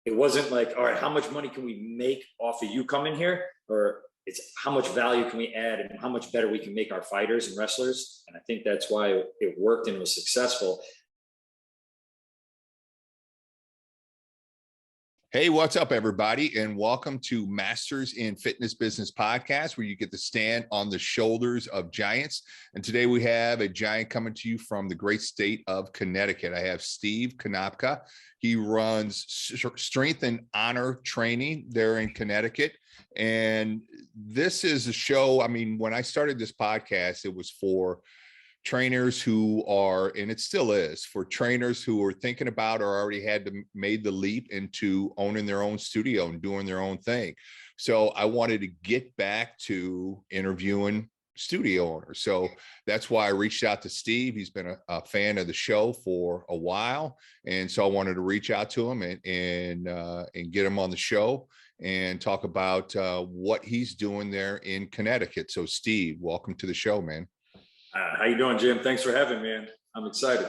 it wasn't like, all right, how much money can we make off of you coming here? Or it's how much value can we add and how much better we can make our fighters and wrestlers. And I think that's why it worked and it was successful. Hey, what's up, everybody? And welcome to Masters in Fitness Business Podcast, where you get to stand on the shoulders of giants. And today we have a giant coming to you from the great state of Connecticut. I have Steve Konopka. He runs Strength and Honor Training there in Connecticut. And this is a show, I mean, when I started this podcast, it was for trainers who are, and it still is, for trainers who are thinking about or already made the leap into owning their own studio and doing their own thing. So I wanted to get back to interviewing studio owners. So that's why I reached out to Steve. He's been a fan of the show for a while. And so I wanted to reach out to him and get him on the show and talk about what he's doing there in Connecticut. So Steve, welcome to the show, man. How you doing, Jim? Thanks for having me, man. I'm excited.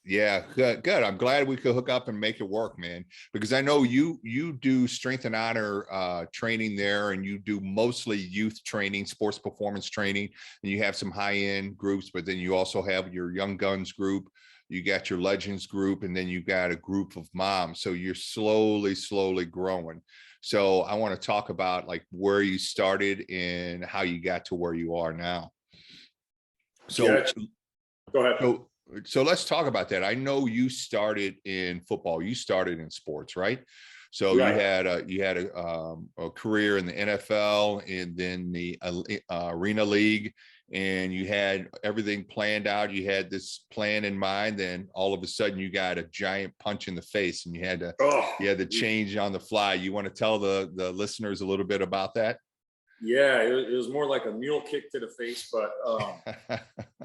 Yeah, good. I'm glad we could hook up and make it work, man, because I know you do Strength and Honor training there, and you do mostly youth training, sports performance training, and you have some high-end groups, but then you also have your Young Guns group, you got your Legends group, and then you got a group of moms. So you're slowly growing. So I want to talk about like where you started and how you got to where you are now. So go ahead. So let's talk about that. I know you started in football. You started in sports, right? So right. you had a career in the NFL and then the Arena League, and you had everything planned out. You had this plan in mind. Then all of a sudden, you got a giant punch in the face, and you had to change on the fly. You want to tell the listeners a little bit about that? Yeah, it was more like a mule kick to the face, but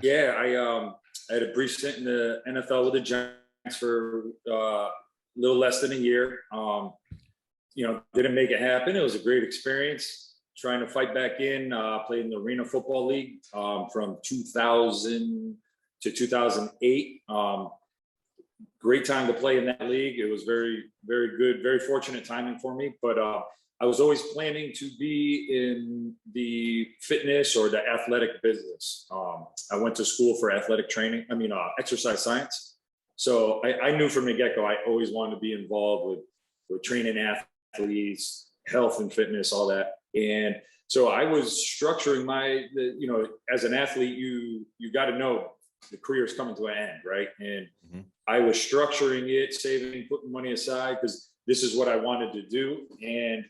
yeah, I had a brief stint in the NFL with the Giants for a little less than a year. Didn't make it happen. It was a great experience. Trying to fight back in, played in the Arena Football League from 2000 to 2008. Great time to play in that league. It was very, very good, very fortunate timing for me, but I was always planning to be in the fitness or the athletic business. I went to school for athletic training, exercise science. So I knew from the get-go, I always wanted to be involved with training athletes, health and fitness, all that. And so I was structuring as an athlete, you got to know the career is coming to an end, right? And I was structuring it, saving, putting money aside, because this is what I wanted to do. And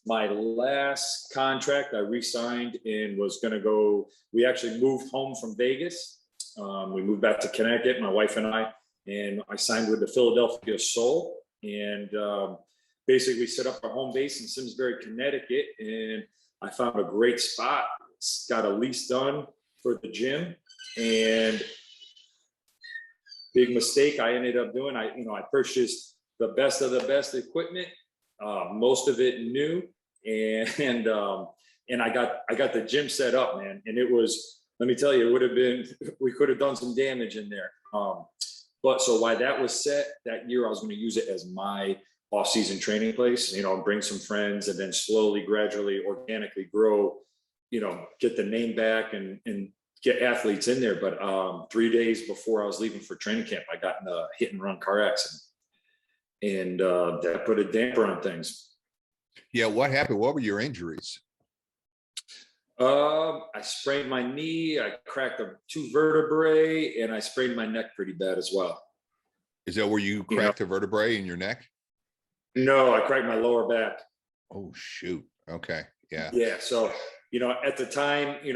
my last contract, I re-signed and was going to go. We actually moved home from Vegas. We moved back to Connecticut, my wife and I signed with the Philadelphia Soul, and basically set up our home base in Simsbury, Connecticut. And I found a great spot. Got a lease done for the gym, and big mistake I ended up doing. I purchased the best of the best equipment, most of it new. And I got the gym set up, man. And it was, let me tell you, we could have done some damage in there. But so while that was set that year, I was going to use it as my off-season training place, bring some friends, and then slowly, gradually, organically grow, get the name back and get athletes in there. But 3 days before I was leaving for training camp, I got in a hit and run car accident. And that put a damper on things. Yeah, what happened? What were your injuries? I sprained my knee, I cracked 2 vertebrae, and I sprained my neck pretty bad as well. Is that where you cracked a vertebrae in your neck? No, I cracked my lower back. Oh, shoot. Okay. Yeah. Yeah. So, at the time, that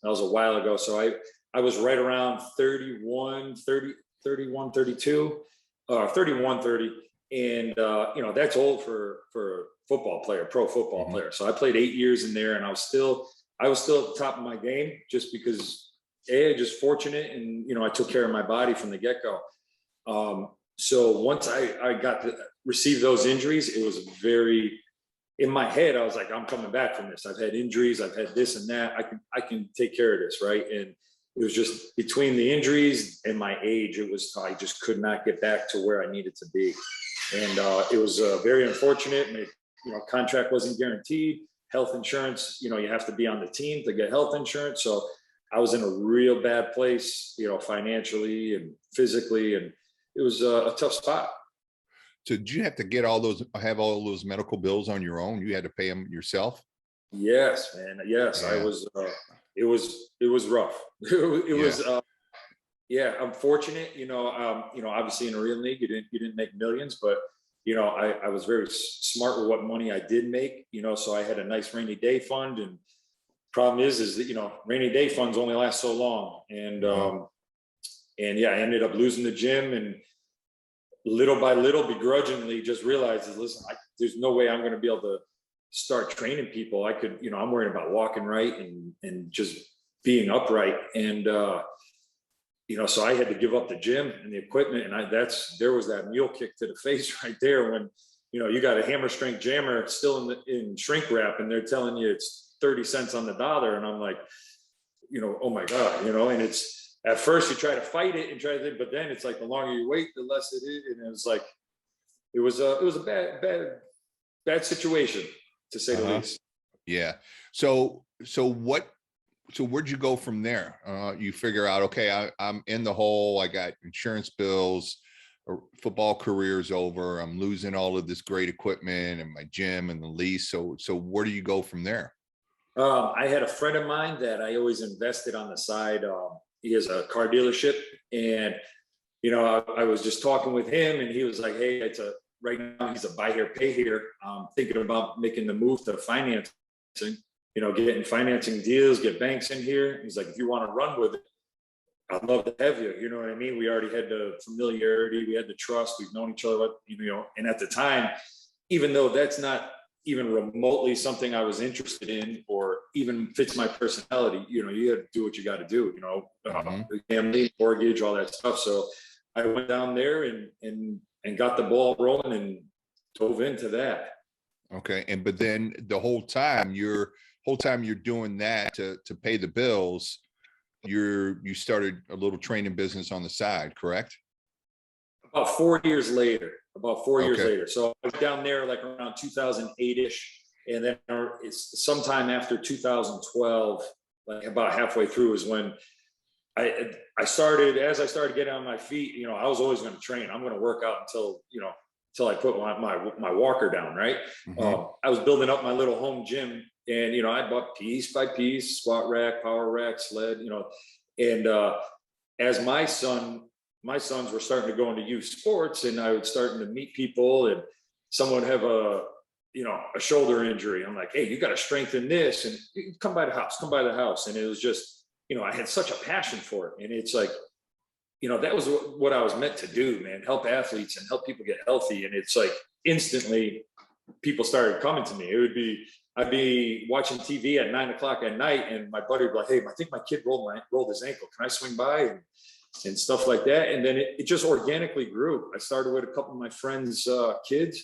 was a while ago. So I was right around 31, 32, 31, 30. And, that's old for a football player, pro football player. So I played 8 years in there, and I was still at the top of my game, just because just fortunate. And, I took care of my body from the get-go. So once I got to receive those injuries, it was in my head, I was like, I'm coming back from this. I've had injuries, I've had this and that. I can take care of this. Right. And it was just between the injuries and my age, I just could not get back to where I needed to be. And it was very unfortunate. And contract wasn't guaranteed. Health insurance, you have to be on the team to get health insurance. So I was in a real bad place, financially and physically, and it was a tough spot. So did you have to have all those medical bills on your own? You had to pay them yourself? Yes, man. Yes, Yeah. I was. It was rough. It was. Yeah, I'm fortunate. Obviously in a real league, you didn't make millions, but I was very smart with what money I did make. So I had a nice rainy day fund, and problem is that rainy day funds only last so long, and yeah, I ended up losing the gym, and little by little, begrudgingly, just realized, listen, there's no way I'm going to be able to start training people. I could, I'm worried about walking right and just being upright, and so I had to give up the gym and the equipment, and there was that mule kick to the face right there when you got a hammer strength jammer still in shrink wrap, and they're telling you it's 30 cents on the dollar, and I'm like, oh my god, and it's. At first you try to fight it and but then it's like the longer you wait, the less it is. And it was like, it was a bad situation, to say the least. Yeah. So where'd you go from there? You figure out, okay, I'm in the hole. I got insurance bills, football career's over. I'm losing all of this great equipment and my gym and the lease. So where do you go from there? I had a friend of mine that I always invested on the side. He has a car dealership, and I was just talking with him, and he was like, hey, right now he's a buy here, pay here. Thinking about making the move to financing, getting financing deals, get banks in here. He's like, if you want to run with it, I'd love to have you. You know what I mean? We already had the familiarity, we had the trust, we've known each other, and at the time, even though that's not even remotely something I was interested in or even fits my personality, you had to do what you got to do, family, mortgage, all that stuff. So I went down there and got the ball rolling and dove into that. Okay. But then the whole time you're doing that to pay the bills, you started a little training business on the side, correct? About 4 years later. So I was down there like around 2008-ish. And then it's sometime after 2012, like about halfway through, is when I started getting on my feet. I was always going to train. I'm going to work out until I put my walker down. Right. Mm-hmm. I was building up my little home gym, and I bought piece by piece, squat rack, power rack, sled, and as my sons were starting to go into youth sports, and I was starting to meet people, and someone have a shoulder injury. I'm like, hey, you got to strengthen this, and come by the house. And it was just, I had such a passion for it. And it's like, that was what I was meant to do, man, help athletes and help people get healthy. And it's like instantly people started coming to me. I'd be watching TV at 9:00 at night, and my buddy would be like, hey, I think my kid rolled his ankle. Can I swing by? And stuff like that. And then it just organically grew. I started with a couple of my friends' kids,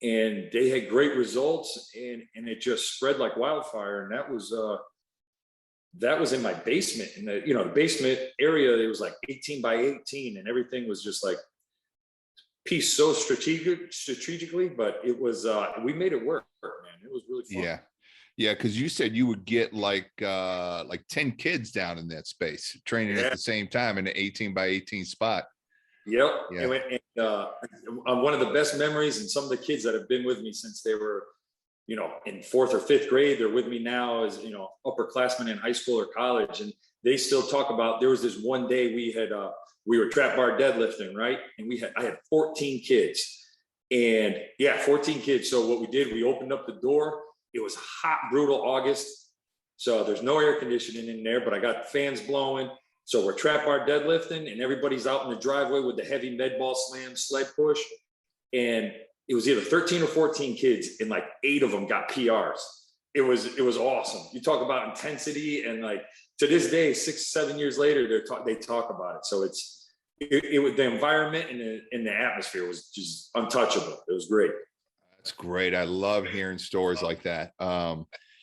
and they had great results, and it just spread like wildfire. And that was in my basement, in the basement area. It was like 18 by 18, and everything was just like pieced so strategically, but it was we made it work, man. It was really fun. Yeah, because you said you would get like 10 kids down in that space training at the same time in an 18 by 18 spot. Yep. Yeah. And one of the best memories, and some of the kids that have been with me since they were, in 4th or 5th grade, they're with me now as, upperclassmen in high school or college. And they still talk about, there was this one day we were trap bar deadlifting, right? And I had 14 kids, and 14 kids. So what we did, we opened up the door. It was hot, brutal August. So there's no air conditioning in there, but I got fans blowing. So we're trap bar deadlifting, and everybody's out in the driveway with the heavy med ball slam sled push. And it was either 13 or 14 kids, and like 8 of them got PRs. It was awesome. You talk about intensity, and like to this day, 6-7 years later, they talk about it. So it was the environment and the atmosphere was just untouchable. It was great. That's great. I love hearing stories like that.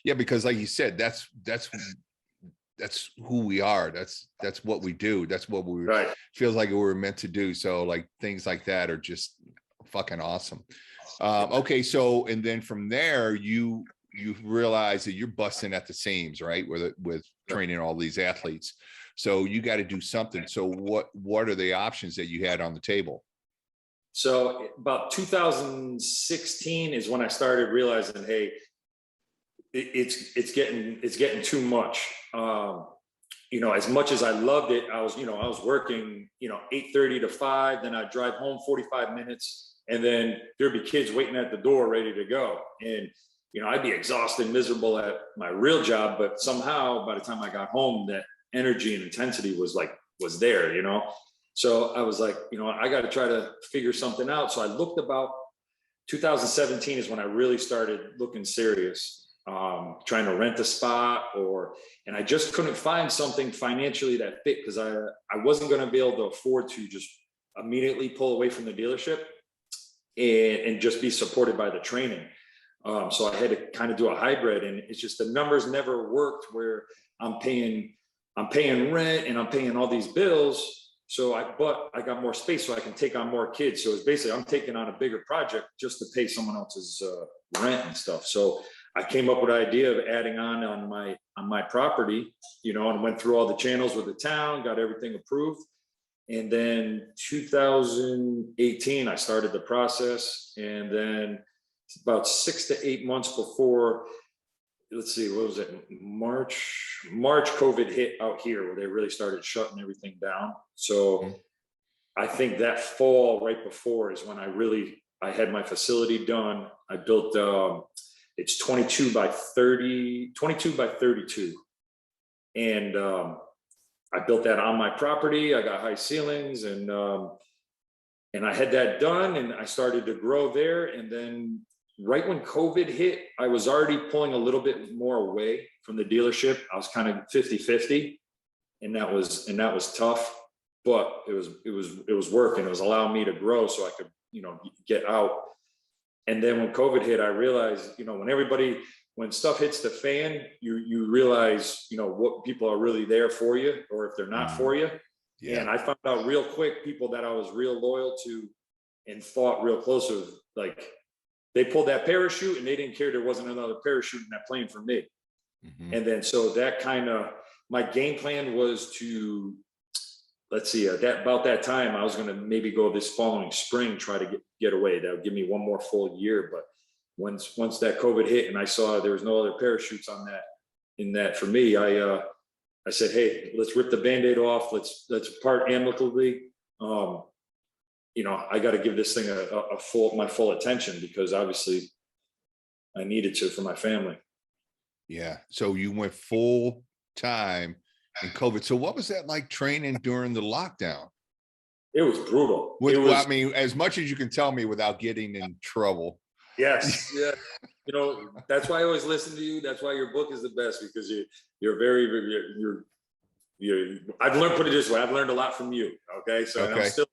Because like you said, that's who we are. That's what we do. That's what feels like we were meant to do. So like things like that are just fucking awesome. Okay. So, and then from there, you realize that you're busting at the seams, right? With training all these athletes. So you got to do something. So what are the options that you had on the table? So about 2016 is when I started realizing, hey, it's getting too much. As much as I loved it, I was working, 8:30 to 5, then I'd drive home 45 minutes, and then there'd be kids waiting at the door ready to go. And, I'd be exhausted, miserable at my real job, but somehow by the time I got home, that energy and intensity was there, So I was like, I got to try to figure something out. So I looked about 2017 is when I really started looking serious. Trying to rent a spot and I just couldn't find something financially that fit, because I wasn't going to be able to afford to just immediately pull away from the dealership and just be supported by the training. So I had to kind of do a hybrid, and it's just the numbers never worked where I'm paying rent and I'm paying all these bills. But I got more space so I can take on more kids. So it's basically, I'm taking on a bigger project just to pay someone else's rent and stuff. So I came up with the idea of adding on my property, and went through all the channels with the town, got everything approved. And then 2018, I started the process. And then about 6 to 8 months before, let's see, what was it? March, COVID hit out here, where they really started shutting everything down. So I think that fall right before is when I had my facility done. I built, it's 22 by 32. And I built that on my property. I got high ceilings, and I had that done, and I started to grow there. And then right when COVID hit, I was already pulling a little bit more away from the dealership. I was kind of 50-50, and that was tough, but it was working. It was allowing me to grow so I could, get out. And then when COVID hit, I realized, when stuff hits the fan, you realize, what people are really there for you, or if they're not for you. Yeah. And I found out real quick, people that I was real loyal to and thought real close with, like, they pulled that parachute and they didn't care there wasn't another parachute in that plane for me. Mm-hmm. And then, so that my game plan was to, let's see, about that time, I was going to maybe go this following spring, try to get away. That would give me one more full year. But once that COVID hit and I saw there was no other parachutes in that for me, I said, hey, let's rip the Band-Aid off. Let's part amicably. I got to give this thing my full attention, because obviously I needed to for my family. Yeah. So you went full time in COVID. So what was that like training during the lockdown? It was brutal. I mean, as much as you can tell me without getting in trouble. Yes. Yeah. That's why I always listen to you. That's why your book is the best, because you're I've learned, put it this way, I've learned a lot from you. Okay. So okay. And I'm still,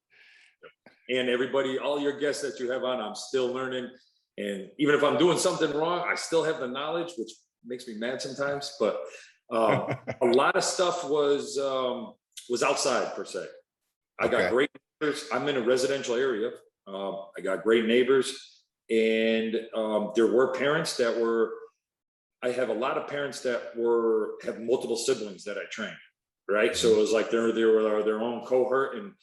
and everybody, all your guests that you have on, I'm still learning. And even if I'm doing something wrong, I still have the knowledge, which makes me mad sometimes. But a lot of stuff was outside per se. I got great neighbors. I'm in a residential area. I got great neighbors, and there were parents I have a lot of parents that have multiple siblings that I trained, right? So it was like they were their own cohort, and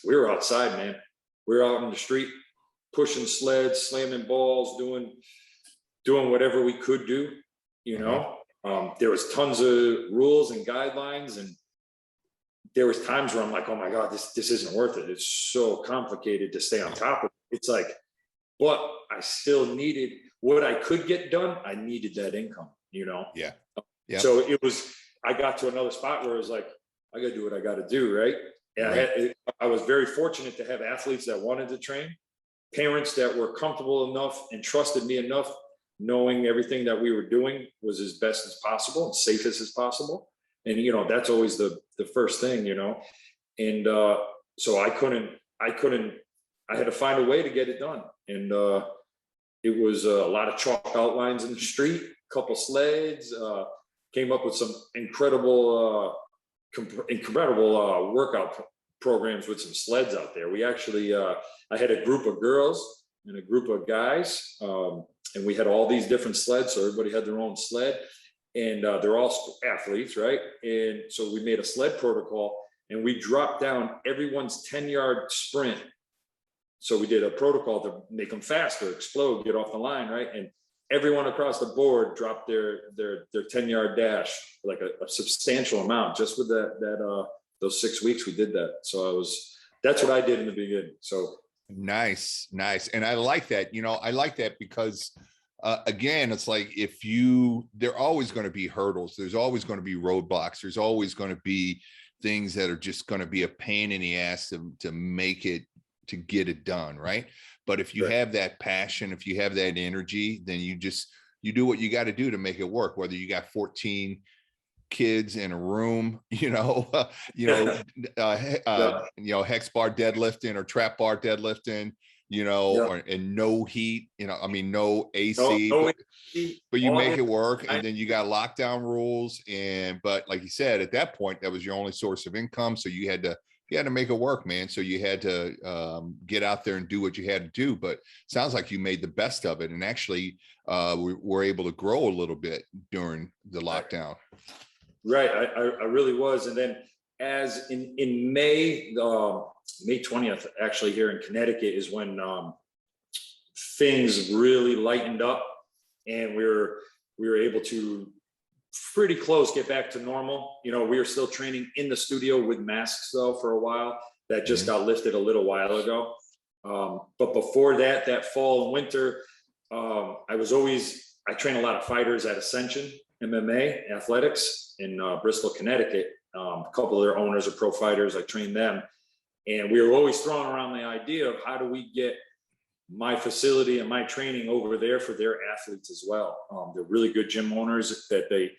we were outside, man. We were out on the street, pushing sleds, slamming balls, doing whatever we could do, There was tons of rules and guidelines, and there was times where I'm like, oh my God, this isn't worth it. It's so complicated to stay on top of it. It's like, but I still needed what I could get done. I needed that income, Yeah. So I got to another spot where it was like, I got to do what I got to do. Right. And I was very fortunate to have athletes that wanted to train, parents that were comfortable enough and trusted me enough, knowing everything that we were doing was as best as possible and safest as possible. And, that's always the first thing, and so I had to find a way to get it done. And it was a lot of chalk outlines in the street, a couple sleds, came up with some incredible workout programs with some sleds out there. We actually, I had a group of girls and a group of guys, and we had all these different sleds. So everybody had their own sled, and they're all athletes, right? And so we made a sled protocol, and we dropped down everyone's 10-yard sprint. So we did a protocol to make them faster, explode, get off the line, right? And everyone across the board dropped their 10-yard dash, like a substantial amount, just with those 6 weeks we did that. So that's what I did in the beginning. So nice. And I like that, I like that because again, it's like there are always going to be hurdles. There's always going to be roadblocks. There's always going to be things that are just going to be a pain in the ass to make it, to get it done. Right. But if you have that passion, if you have that energy, then you do what you got to do to make it work, whether you got 14 kids in a room, hex bar deadlifting or trap bar deadlifting, and no heat, no AC, but you make it work. And then you got lockdown rules. But like you said, at that point, that was your only source of income. So you had to make it work, man. So you had to get out there and do what you had to do. But it sounds like you made the best of it. And actually, we were able to grow a little bit during the lockdown. Right. I really was. And then as in May 20th, actually here in Connecticut is when things really lightened up, and we were able to pretty close get back to normal. We were still training in the studio with masks though for a while. That just got lifted a little while ago. But before that fall and winter, I train a lot of fighters at Ascension MMA Athletics in Bristol, Connecticut. A couple of their owners are pro fighters. I trained them, and we were always throwing around the idea of how do we get my facility and my training over there for their athletes as well. They're really good gym owners that it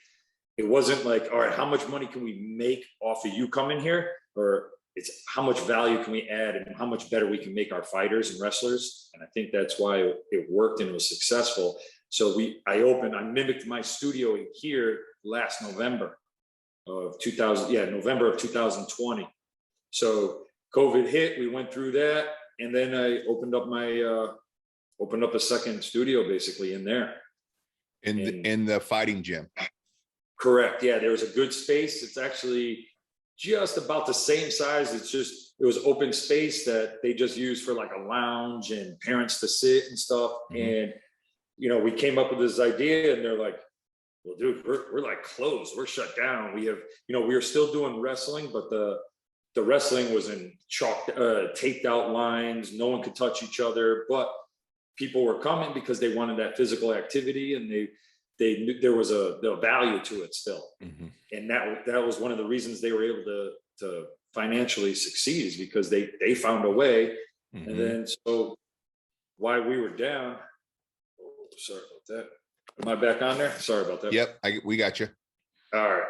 wasn't like, all right, how much money can we make off of you coming here? Or it's how much value can we add and how much better we can make our fighters and wrestlers. And I think that's why it worked and it was successful. So I mimicked my studio here last November of 2020. So COVID hit, we went through that. And then I opened up a second studio basically in there. In the fighting gym. Correct. Yeah, there was a good space. It's actually just about the same size. It was open space that they just used for like a lounge and parents to sit and stuff. And, we came up with this idea, and they're like, well, dude, we're like closed. We're shut down. We have, we were still doing wrestling, but the wrestling was in taped out lines. No one could touch each other, but people were coming because they wanted that physical activity, and they knew there was the value to it still. And that was one of the reasons they were able to financially succeed, is because they found a way. And then, so why we were down, sorry about that. Am I back on there? Sorry about that. Yep. We got you. All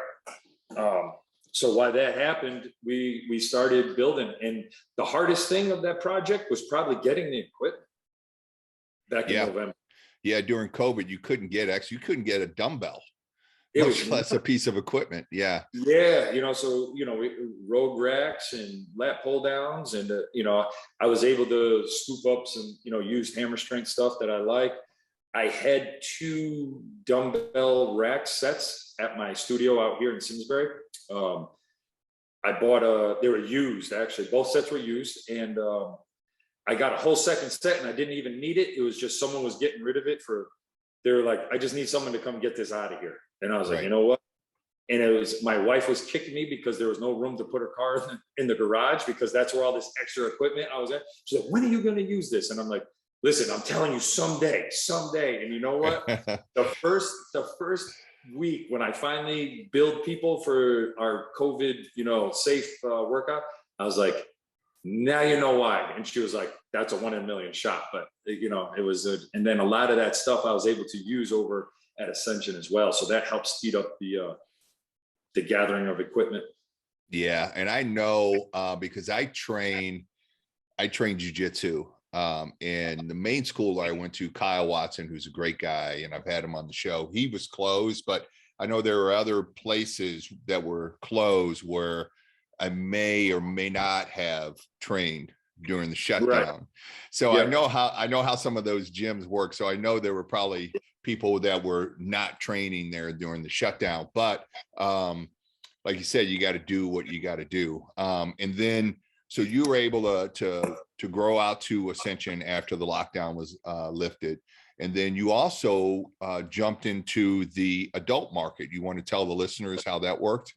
right. So why that happened, we started building, and the hardest thing of that project was probably getting the equipment back in November. Yeah, during COVID, you couldn't get a dumbbell, much less a piece of equipment. Yeah. So rogue racks and lat pull downs, and I was able to scoop up some used hammer strength stuff that I like. I had 2 dumbbell rack sets at my studio out here in Simsbury. I bought they were used, actually. Both sets were used, and I got a whole second set, and I didn't even need it. It was just someone was getting rid of it they were like, I just need someone to come get this out of here. And I was like, you know what? And my wife was kicking me because there was no room to put her car in the garage, because that's where all this extra equipment I was at. She's like, when are you going to use this? And I'm like, listen, I'm telling you, someday. And you know what? the first week when I finally billed people for our COVID, safe workout, I was like, now you know why. And she was like, that's a 1 in a million shot. But it was and then a lot of that stuff I was able to use over at Ascension as well. So that helped speed up the gathering of equipment. Yeah. And I know because I train jiu-jitsu. And the main school that I went to, Kyle Watson, who's a great guy, and I've had him on the show, he was closed, but I know there were other places that were closed where I may or may not have trained during the Right. shutdown. So Yeah. I know how some of those gyms work. So I know there were probably people that were not training there during the shutdown, but like you said, you got to do what you got to do. And then, so you were able to grow out to Ascension after the lockdown was lifted. And then you also jumped into the adult market. You want to tell the listeners how that worked?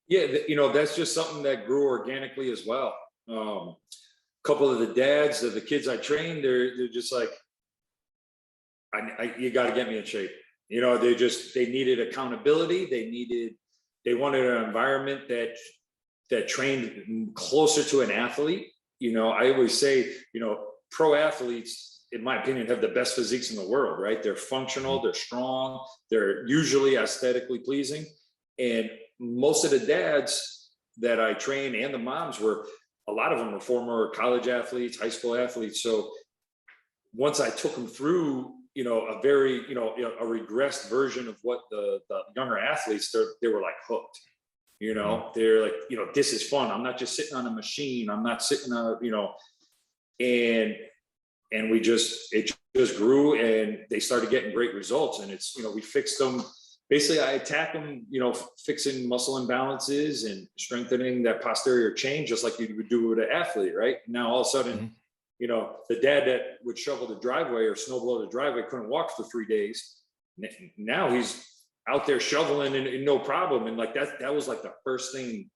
Yeah. That's just something that grew organically as well. A couple of the dads of the kids I trained, they're just like, you got to get me in shape. They needed accountability. They wanted an environment that trained closer to an athlete. I always say, pro athletes, in my opinion, have the best physiques in the world, right? They're functional, they're strong, they're usually aesthetically pleasing. And most of the dads that I trained and the moms a lot of them were former college athletes, high school athletes. So once I took them through, a very, a regressed version of what the younger athletes, they were like hooked. They're like, this is fun. I'm not just sitting on a machine. I'm not sitting on, and it just grew, and they started getting great results. And it's, we fixed them. Basically, I attack them, fixing muscle imbalances and strengthening that posterior chain, just like you would do with an athlete, right? Now, all of a sudden, the dad that would shovel the driveway or snow blow the driveway couldn't walk for 3 days. Now he's out there shoveling and no problem. And like that was like the first thing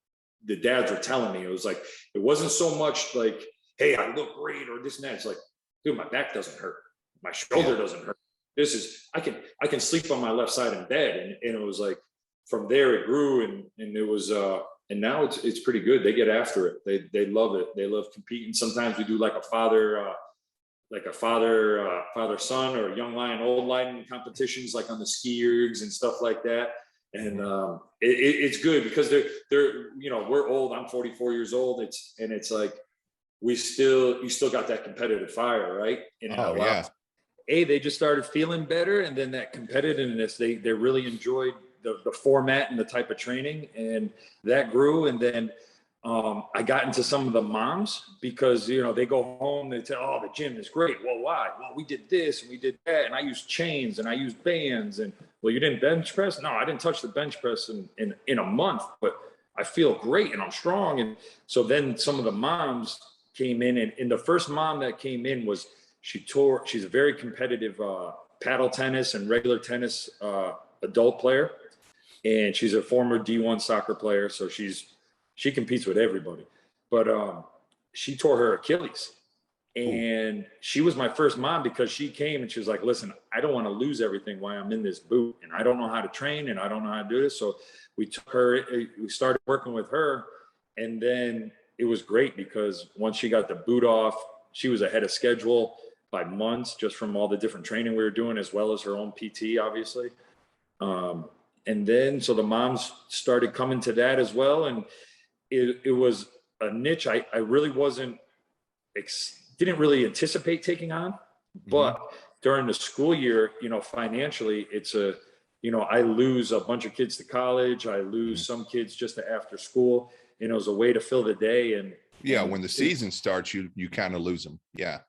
the dads were telling me. It was like, it wasn't so much like, hey, I look great or this and that. It's like, dude, my back doesn't hurt. My shoulder doesn't hurt. I can sleep on my left side in bed. And it was like, from there it grew, and it was, and now it's pretty good. They get after it. They love it. They love competing. Sometimes we do like a father son or young lion, old lion competitions, like on the ski ergs and stuff like that. And it's good because they're we're old. I'm 44 years old. It's like you still got that competitive fire, right? And they just started feeling better, and then that competitiveness, they really enjoyed the format and the type of training, and that grew. And then I got into some of the moms because, they go home, they tell, oh, the gym is great. Well, why? Well, we did this and we did that. And I used chains and I used bands. And, well, you didn't bench press? No, I didn't touch the bench press in a month, but I feel great and I'm strong. And so then some of the moms came in, and the first mom that came in she's a very competitive paddle tennis and regular tennis adult player. And she's a former D1 soccer player. So she competes with everybody, but she tore her Achilles. And she was my first mom because she came and she was like, listen, I don't want to lose everything while I'm in this boot, and I don't know how to train, and I don't know how to do this. So we started working with her, and then it was great because once she got the boot off, she was ahead of schedule by months, just from all the different training we were doing, as well as her own PT, obviously. And then, so the moms started coming to that as well. And it was a niche I really didn't really anticipate taking on, but during the school year, financially, it's I lose a bunch of kids to college. I lose some kids just to after school, and it was a way to fill the day. And when the season starts, you kind of lose them. Yeah.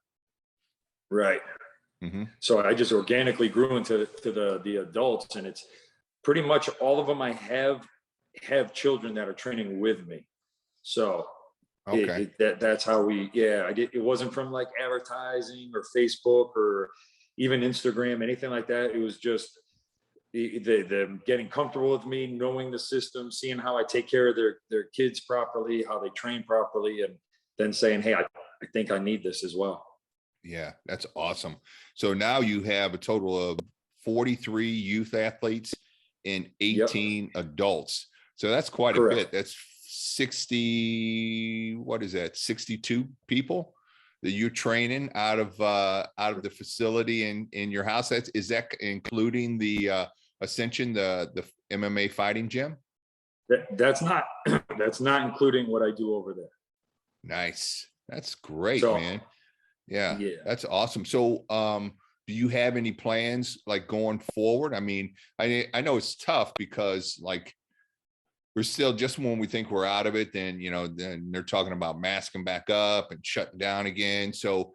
Right. So I just organically grew into the adults, and it's pretty much all of them. I have children that are training with me. So that's how it wasn't from like advertising or Facebook or even Instagram, anything like that. It was just them getting comfortable with me, knowing the system, seeing how I take care of their kids properly, how they train properly, and then saying, hey, I think I need this as well. Yeah, that's awesome. So now you have a total of 43 youth athletes and 18 adults. So that's quite a bit. That's 60, what is that? 62 people that you're training out of the facility in your house. Is that including the Ascension, the MMA fighting gym? That's not including what I do over there. Nice. That's great, man. Yeah, that's awesome. So, do you have any plans like going forward? I mean, I know it's tough because like we're still just when we think we're out of it, then, then they're talking about masking back up and shutting down again. So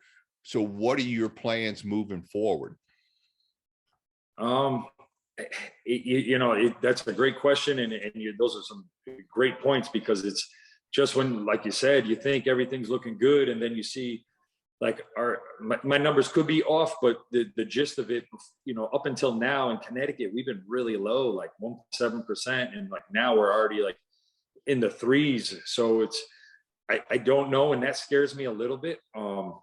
what are your plans moving forward? That's a great question. And those are some great points, because it's just when, like you said, you think everything's looking good, and then you see like my numbers could be off, but the gist of it, up until now in Connecticut, we've been really low, like 1.7%. And like now we're already like in the threes. So I don't know. And that scares me a little bit. I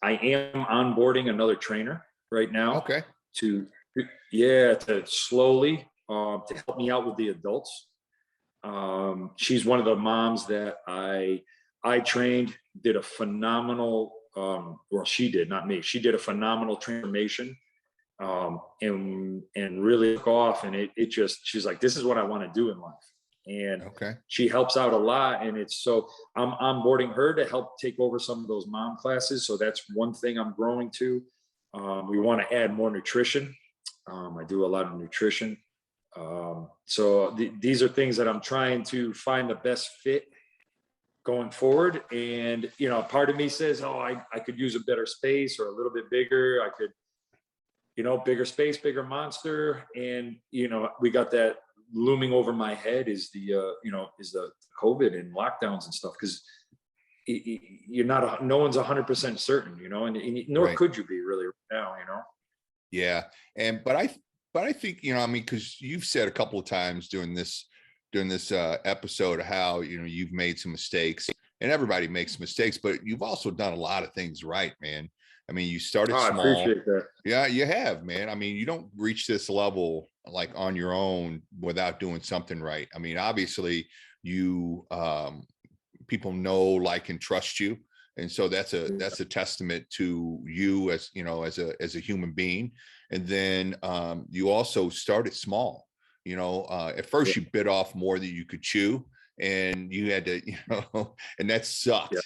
am onboarding another trainer right now. Okay. To slowly, to help me out with the adults. She's one of the moms that I trained, did a phenomenal, well, she did, not me. She did a phenomenal transformation, and really took off. And she's like, this is what I want to do in life. And she helps out a lot. And I'm onboarding her to help take over some of those mom classes. So that's one thing I'm growing to. We want to add more nutrition. I do a lot of nutrition. So these are things that I'm trying to find the best fit going forward. And, part of me says, oh, I could use a better space, or a little bit bigger. I could, bigger space, bigger monster. And, we got that looming over my head is the COVID and lockdowns and stuff. Cause no one's 100% certain, and nor could you be really right now, Yeah. But I think, cause you've said a couple of times during this episode how, you've made some mistakes, and everybody makes mistakes, but you've also done a lot of things right, man. I mean, you started small. I appreciate that. Yeah, you have, man. I mean, you don't reach this level like on your own without doing something right. I mean, obviously you, people know, like, and trust you. And so that's a testament to you as, as a human being. And then you also started small. At first you bit off more than you could chew, and you had to, and that sucked,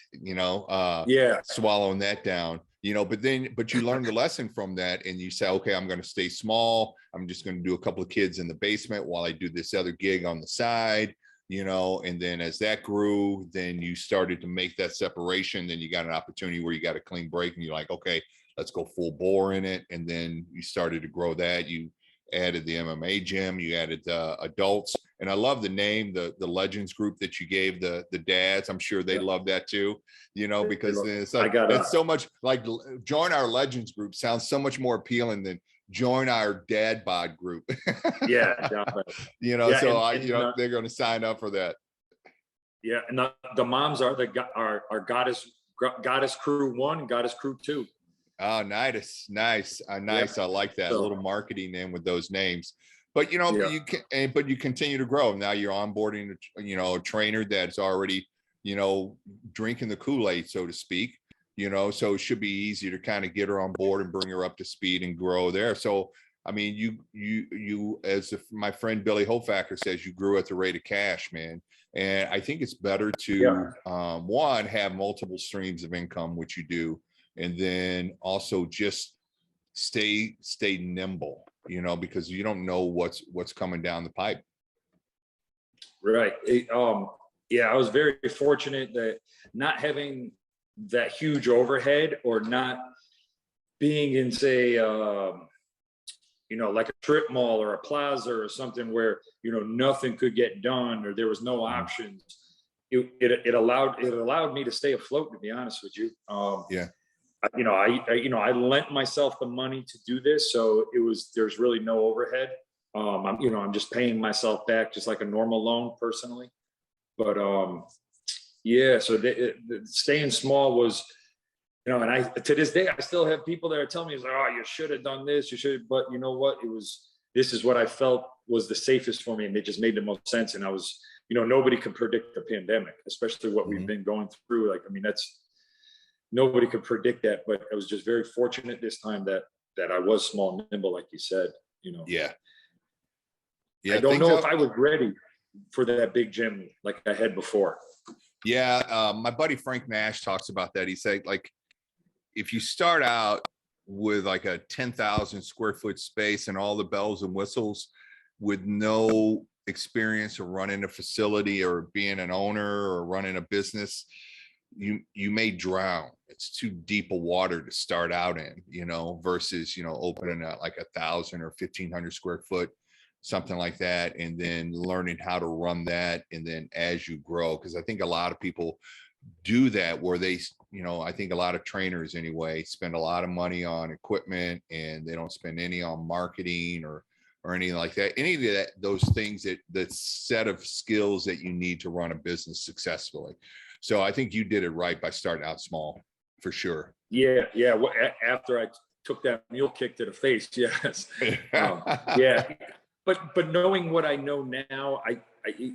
swallowing that down, but you learned the lesson from that, and you say, okay, I'm going to stay small. I'm just going to do a couple of kids in the basement while I do this other gig on the side. And then as that grew, then you started to make that separation. Then you got an opportunity where you got a clean break, and you're like, okay, let's go full bore in it. And then you started to grow that. You added the MMA gym, you added adults. And I love the name, the Legends group that you gave the dads. I'm sure they love that too, because it's like, it's so much like join our Legends group sounds so much more appealing than join our dad bod group. Yeah. They're going to sign up for that. Yeah. And the moms are our goddess crew 1, goddess crew 2. Oh, nice. I like that. A little marketing in with those names. But you can, but you continue to grow. Now you're onboarding a trainer that's already drinking the Kool-Aid, so to speak. So it should be easy to kind of get her on board and bring her up to speed and grow there. So I mean, you as my friend Billy Hofacker says, you grew at the rate of cash, man. And I think it's better to one, have multiple streams of income, which you do, and then also just stay nimble, because you don't know what's coming down the pipe. Right. I was very fortunate that not having that huge overhead, or not being in, say, like a strip mall or a plaza or something where, nothing could get done, or there was no options. It allowed me to stay afloat, to be honest with you. I lent myself the money to do this. So there's really no overhead. I'm just paying myself back just like a normal loan personally. But so staying small was, and to this day, I still have people that are telling me, like, oh, you should have done this, but you know what? This is what I felt was the safest for me. And it just made the most sense. And I was, nobody could predict the pandemic, especially what we've been going through. Like, I mean, nobody could predict that, but I was just very fortunate this time that I was small and nimble, like you said, Yeah. I don't know if I was ready for that big gym like I had before. Yeah. My buddy Frank Nash talks about that. He said, like, if you start out with like a 10,000 square foot space and all the bells and whistles with no experience of running a facility or being an owner or running a business, you may drown. It's too deep a water to start out in, versus, opening like 1,000 or 1,500 square foot, something like that, and then learning how to run that. And then as you grow, because I think a lot of people do that where they, I think a lot of trainers anyway spend a lot of money on equipment and they don't spend any on marketing or anything like that. Any of that, those things the set of skills that you need to run a business successfully. So I think you did it right by starting out small, for sure. Yeah. Well, after I took that mule kick to the face, yes. Yeah. But knowing what I know now, I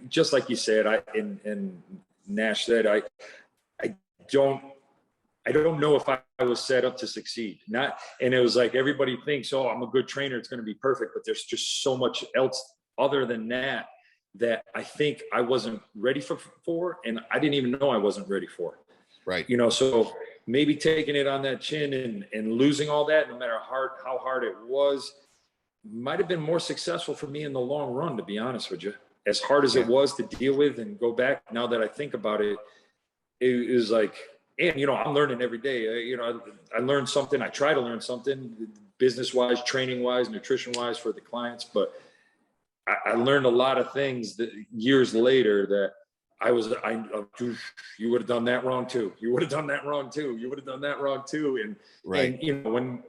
just like you said, and Nash said, I don't know if I was set up to succeed. And it was like everybody thinks, oh, I'm a good trainer, it's going to be perfect, but there's just so much else other than that I think I wasn't ready for, and I didn't even know I wasn't ready for. Right. So maybe taking it on that chin and losing all that, no matter how hard it was, might have been more successful for me in the long run, to be honest with you. As hard as it was to deal with and go back, now that I think about it, it was like, and I'm learning every day. I learned something. I try to learn something, business-wise, training-wise, nutrition-wise for the clients. But I learned a lot of things that years later that you would have done that wrong too. You would have done that wrong too. You would have done that wrong too. And when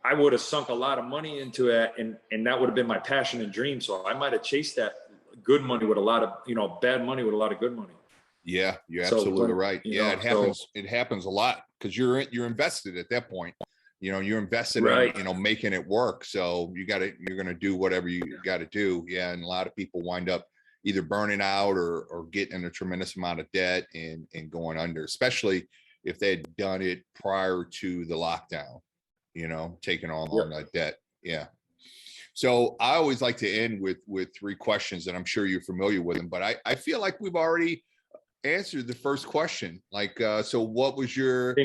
I would have sunk a lot of money into it, and that would have been my passion and dream. So I might have chased that good money with a lot of, bad money with a lot of good money. Yeah, you're absolutely right. Yeah, it happens. It happens a lot because you're invested at that point. You're invested in, making it work. So you're going to do whatever you got to do. Yeah. And a lot of people wind up either burning out or getting in a tremendous amount of debt and going under, especially if they had done it prior to the lockdown, taking on that debt. Yeah. So I always like to end with 3 questions, and I'm sure you're familiar with them, but I feel like we've already answered the first question. Like, so what was your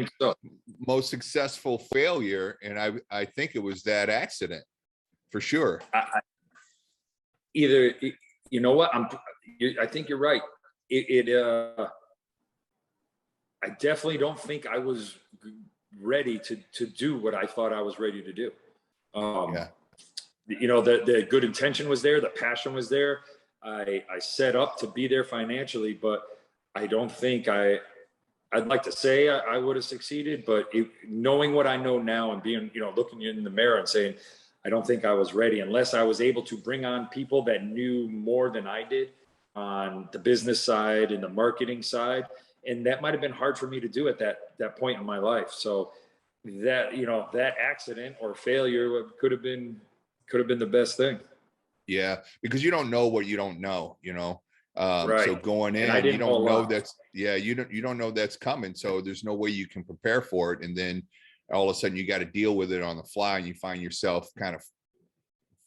most successful failure? And I think it was that accident, for sure. Either, you know what, I think you're right. I definitely don't think I was ready to do what I thought I was ready to do. The good intention was there, the passion was there. I set up to be there financially, but I don't think I'd like to say I would have succeeded, but knowing what I know now and being, looking in the mirror and saying, I don't think I was ready unless I was able to bring on people that knew more than I did on the business side and the marketing side. And that might've been hard for me to do at that point in my life. So that, that accident or failure could have been the best thing. Yeah. Because you don't know what you don't know, So going in, you don't know you don't know that's coming. So there's no way you can prepare for it. And then all of a sudden you got to deal with it on the fly, and you find yourself kind of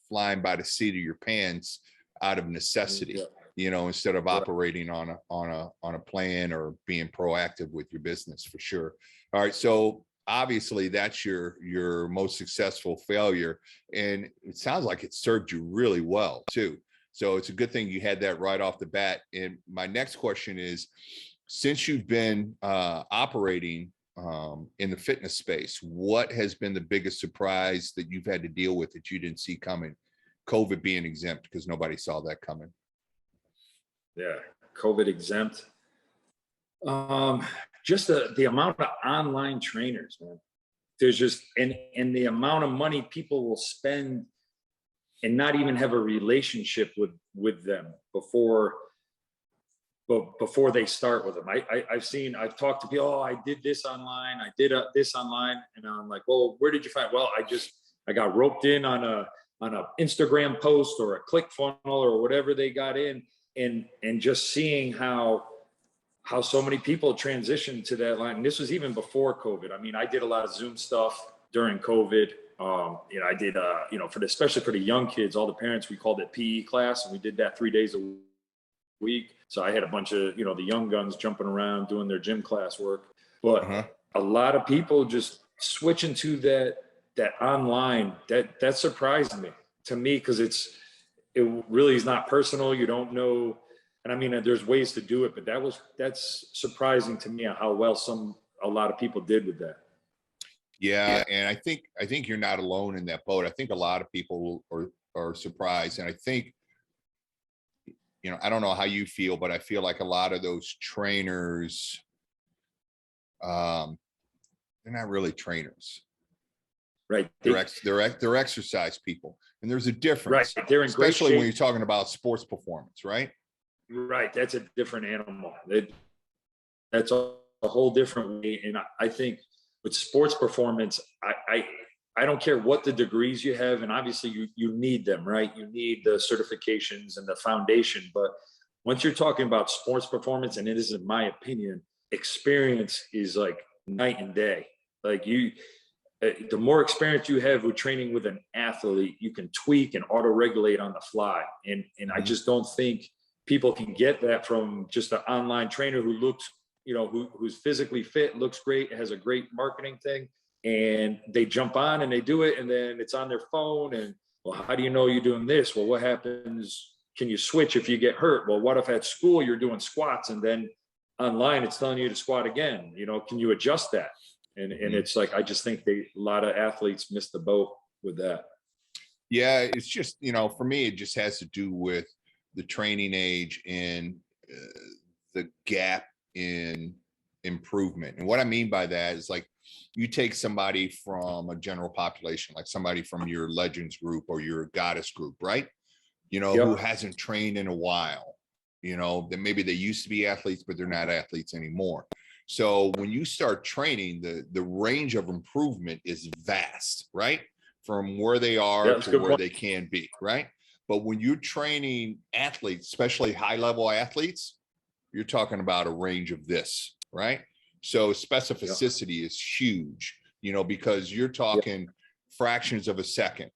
flying by the seat of your pants out of necessity, instead of operating on a plan or being proactive with your business, for sure. All right. So obviously that's your most successful failure. And it sounds like it served you really well too. So it's a good thing you had that right off the bat. And my next question is, since you've been operating in the fitness space, what has been the biggest surprise that you've had to deal with that you didn't see coming? COVID being exempt, because nobody saw that coming. Yeah, COVID exempt. Just the amount of online trainers, man. There's just, and the amount of money people will spend and not even have a relationship with them before they start with them. I've talked to people, oh, I did this online, I did this online, and I'm like, well, where did you find? Well, I got roped in on a Instagram post or a ClickFunnels or whatever they got in, and just seeing how so many people transitioned to that line. And this was even before COVID. I mean, I did a lot of Zoom stuff during COVID. I did, especially for the young kids, all the parents, we called it PE class, and we did that 3 days a week. So I had a bunch of, the young guns jumping around doing their gym class work. But a lot of people just switching to that online, that surprised me, because it really is not personal. You don't know. And I mean, there's ways to do it, but that's surprising to me how well a lot of people did with that. Yeah, and I think you're not alone in that boat. I think a lot of people are surprised, and I think, I don't know how you feel, but I feel like a lot of those trainers, they're not really trainers. Right. They're exercise people, and there's a difference, right. They're in great especially when shape. you're talking about sports performance, right? Right. That's a different animal. That's a whole different way. And I think with sports performance, I don't care what the degrees you have, and obviously you need them, right? You need the certifications and the foundation. But once you're talking about sports performance, and it is, in my opinion, experience is like night and day. Like the more experience you have with training with an athlete, you can tweak and auto regulate on the fly. And I just don't think people can get that from just an online trainer who looks, who's physically fit, looks great, has a great marketing thing, and they jump on and they do it, and then it's on their phone. And, well, how do you know you're doing this? Well, what happens? Can you switch if you get hurt? Well, what if at school you're doing squats and then online it's telling you to squat again? Can you adjust that? And it's like, I just think a lot of athletes miss the boat with that. Yeah, it's just, for me, it just has to do with the training age and the gap in improvement. And what I mean by that is, like, you take somebody from a general population, like somebody from your Legends group or your Goddess group, right? Who hasn't trained in a while, that maybe they used to be athletes, but they're not athletes anymore. So when you start training, the range of improvement is vast, right? From where they are to where they can be, right? But when you're training athletes, especially high-level athletes, you're talking about a range of this, right? So specificity is huge, because you're talking fractions of a second,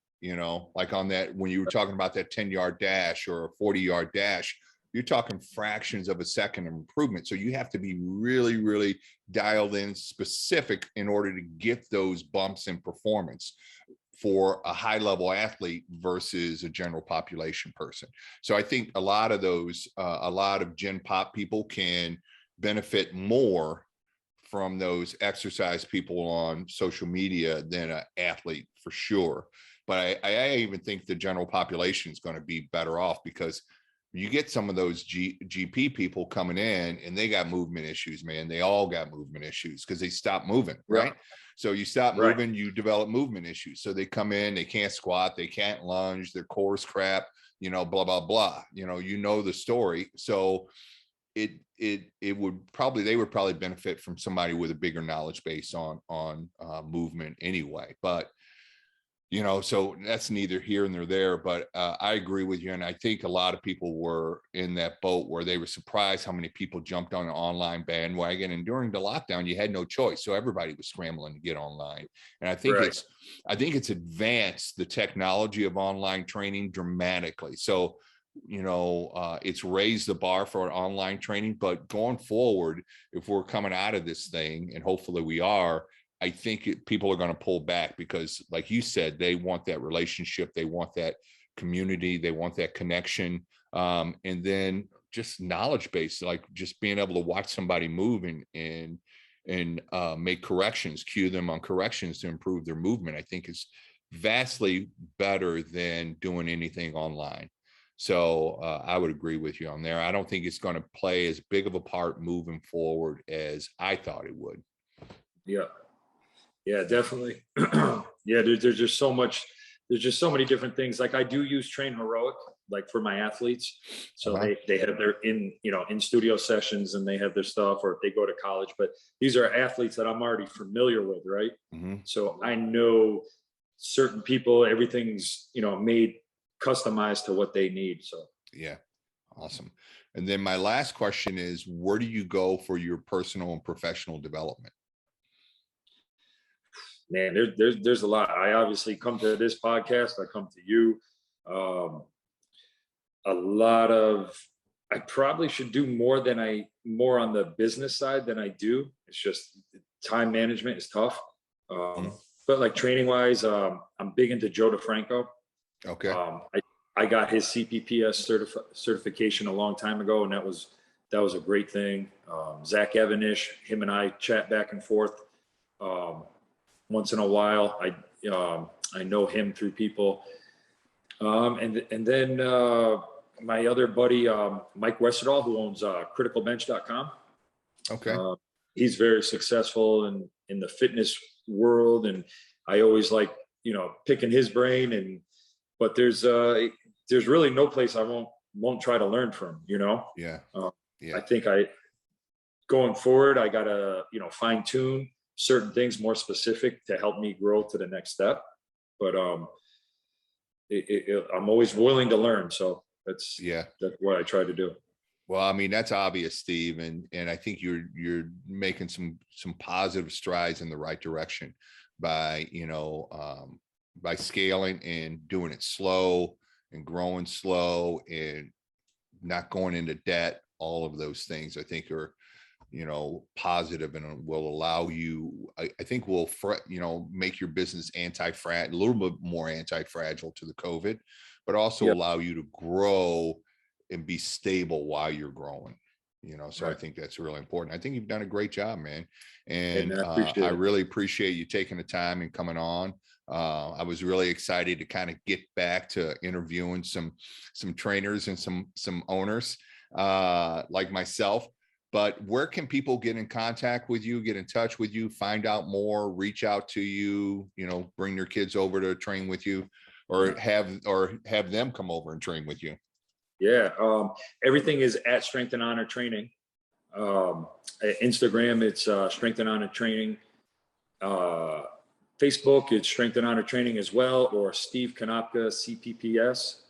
like on that, when you were talking about that 10-yard dash or a 40-yard dash, you're talking fractions of a second of improvement. So you have to be really, really dialed in specific in order to get those bumps in performance for a high level athlete versus a general population person. So I think a lot of those, a lot of gen pop people can benefit more from those exercise people on social media than an athlete, for sure. But I even think the general population is going to be better off, because you get some of those GP people coming in and they got movement issues, man. They all got movement issues because they stopped moving, right? So you stop moving, you develop movement issues. So they come in, they can't squat, they can't lunge, their core's crap, blah, blah, blah. The story. So they would probably benefit from somebody with a bigger knowledge base on movement anyway. But so that's neither here nor there, but I agree with you. And I think a lot of people were in that boat where they were surprised how many people jumped on an online bandwagon. And during the lockdown, you had no choice. So everybody was scrambling to get online. And I think it's advanced the technology of online training dramatically. So, it's raised the bar for online training, but going forward, if we're coming out of this thing, and hopefully we are, I think people are going to pull back because, like you said, they want that relationship. They want that community. They want that connection. And then just knowledge base, like just being able to watch somebody move and make corrections, cue them on corrections to improve their movement, I think is vastly better than doing anything online. So I would agree with you on there. I don't think it's going to play as big of a part moving forward as I thought it would. Yeah, definitely. Yeah, there's just so much. There's just so many different things. Like I do use Train Heroic, like for my athletes. So they have their in studio sessions and they have their stuff, or if they go to college. But these are athletes that I'm already familiar with, right? So I know certain people, everything's made customized to what they need. So yeah, awesome. And then my last question is, where do you go for your personal and professional development? Man, there's a lot. I obviously come to this podcast. I come to you. I probably should do more on the business side than I do. It's just time management is tough. But like training wise, I'm big into Joe DeFranco. Okay. I got his CPPS certification a long time ago, and that was a great thing. Zach Evanish, him and I chat back and forth once in a while. I know him through people, and then my other buddy Mike Westerdahl, who owns criticalbench.com. Okay. He's very successful in the fitness world, and I always like, picking his brain. But there's really no place I won't try to learn from. Yeah. I think going forward, I gotta fine tune certain things more specific to help me grow to the next step. But I'm always willing to learn, so that's what I try to do. Well, I mean, that's obvious, Steve, and I think you're making some positive strides in the right direction by by scaling and doing it slow and growing slow and not going into debt. All of those things I think are positive and will allow you, I think will make your business a little bit more anti-fragile to the COVID, but also allow you to grow and be stable while you're growing, so right. I think that's really important. I think you've done a great job, man. And I really appreciate you taking the time and coming on. I was really excited to kind of get back to interviewing some trainers and some owners like myself. But where can people get in contact with you, get in touch with you, find out more, reach out to you, bring their kids over to train with you, or have them come over and train with you? Yeah. Everything is at Strength and Honor Training. Instagram, it's Strength and Honor Training. Facebook, it's Strength and Honor Training as well, or Steve Konopka, CPPS.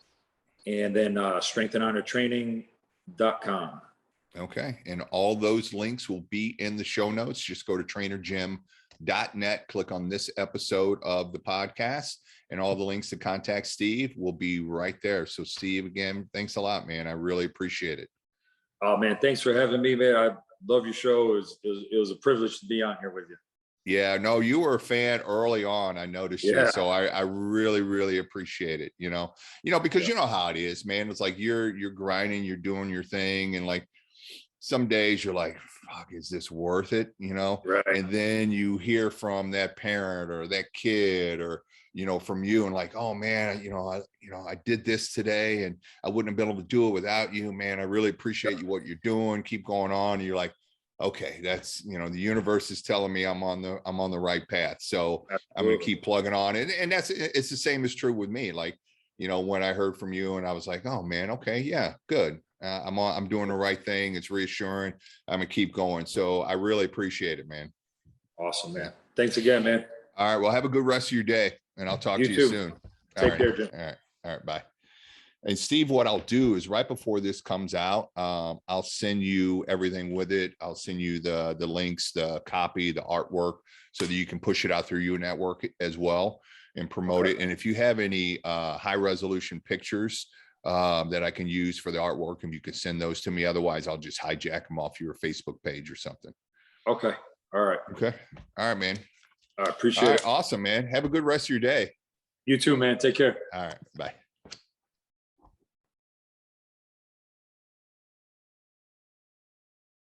And then strengthandhonortraining.com. Okay. And all those links will be in the show notes. Just go to trainerjim.net, click on this episode of the podcast, and all the links to contact Steve will be right there. So Steve, again, thanks a lot, man. I really appreciate it. Oh man, thanks for having me, man. I love your show. It was a privilege to be on here with you. Yeah, no, you were a fan early on. I noticed you. So I really, really appreciate it. Because you know how it is, man. It's like you're grinding, you're doing your thing. And like some days you're like, fuck, is this worth it? Right. And then you hear from that parent or that kid or, from you and like, oh man, I did this today and I wouldn't have been able to do it without you, man. I really appreciate you, what you're doing. Keep going on. And you're like, okay, that's, the universe is telling me I'm on the right path. So absolutely. I'm going to keep plugging on. And it's the same is true with me. Like, when I heard from you and I was like, oh man, okay, yeah, good. I'm doing the right thing. It's reassuring. I'm going to keep going. So I really appreciate it, man. Awesome, man. Thanks again, man. All right. Well, have a good rest of your day and I'll talk to you soon. Take care, Jim. All right. Bye. And Steve, what I'll do is right before this comes out, I'll send you everything with it. I'll send you the links, the copy, the artwork, so that you can push it out through your network as well and promote it. And if you have any high resolution pictures that I can use for the artwork, and you can send those to me. Otherwise, I'll just hijack them off your Facebook page or something. Okay. All right. Okay. All right, man. I appreciate it. Awesome, man. Have a good rest of your day. You too, man. Take care. All right. Bye.